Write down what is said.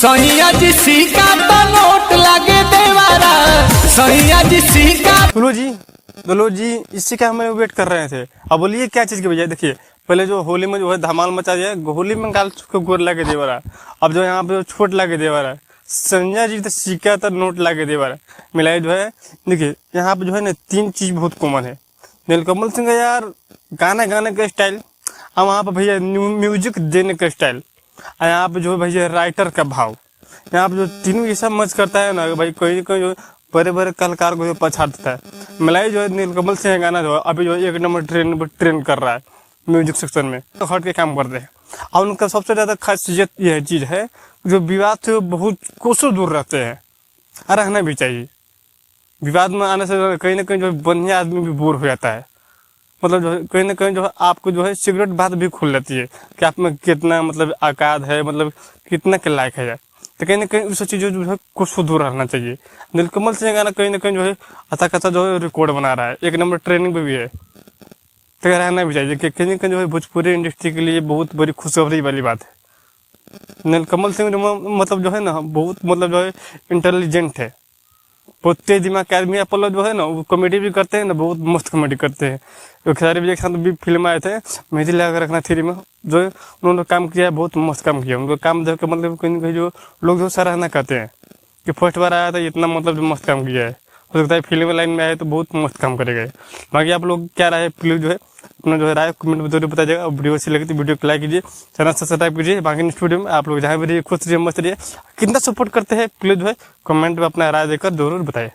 सैया जी सिक्का तो नोट लगे देवारा, सैया जी सिक्का। दुलो जी इसी का हम वेट कर रहे थे। अब बोलिए क्या चीज की वजह। देखिए पहले जो होली में जो है धमाल मचा दिया, होली में गाल को गोर ला के देवा रहा। अब जो यहाँ पे जो छोट ला के देवा रहा, संजय जी तो सिक्का तो नोट ला के देवा रहा मिलाई जो है। देखिए यहाँ पे जो है ना तीन चीज बहुत कॉमन है। नीलकमल सिंह यार गाना गाने का स्टाइल, और वहाँ पे भैया म्यूजिक देने का स्टाइल, और यहाँ पे जो है भैया राइटर का भाव, यहाँ पे जो तीनों ये सब मच करता है ना भाई, कोई कोई जो बड़े बड़े कलाकार को पछाड़ देता है। मिलाई जो है नीलकमल सिंह गाना जो है अभी जो एक नंबर ट्रेंड कर रहा है म्यूजिक सेक्शन में, तो हट के काम करते हैं। और उनका सबसे ज्यादा खासियत यह चीज है जो विवाद से बहुत कोसों दूर रहते हैं, और रहना भी चाहिए। विवाद में आने से कहीं ना कहीं जो बढ़िया आदमी भी बोर हो जाता है। मतलब जो है कहीं ना कहीं जो है आपको जो है सिगरेट बात भी खुल जाती है कि आप में कितना मतलब औकात है, मतलब कितना के लायक है। तो कहीं ना कहीं उस चीज़ों जो है कुछ दूर रहना चाहिए। नीलकमल सिंह गाना कहीं ना कहीं जो है अच्छा खासा जो है रिकॉर्ड बना रहा है, एक नंबर ट्रेनिंग पे भी है। तो रहना भी चाहिए कि कहीं ना कहीं जो है भोजपुरी इंडस्ट्री के लिए बहुत बड़ी खुशखबरी वाली बात है। नीलकमल सिंह मतलब जो है ना बहुत मतलब जो है इंटेलिजेंट है, बहुत तेज दिमाग के आदमी। अपन लोग जो है ना वो कॉमेडी भी करते हैं ना, बहुत मस्त कॉमेडी करते हैं। तो खेसारी विजय के साथ भी फिल्म आए थे मेहंदी लगा रखना थ्री में, जो उन्होंने काम किया है बहुत मस्त काम किया। उनका काम देख के मतलब कहीं कहीं जो लोग जो सराहना करते हैं कि फर्स्ट बार आया था इतना मतलब मस्त काम किया है, हो सकता है फिल्म लाइन में आए तो बहुत मस्त काम करेगा। बाकी आप लोग क्या राय प्लीज जो है अपना जो है राय कमेंट में जरूर बताइएगा। वीडियो अच्छी लगी तो वीडियो को लाइक कीजिए, चैनल सब्सक्राइब कीजिए। बाकी नेक्स्ट वीडियो में आप लोग जहाँ भी रहिए खुश रहिए मस्त रहिए। कितना सपोर्ट करते हैं प्लीज जो है कमेंट में अपना राय देकर जरूर बताइए।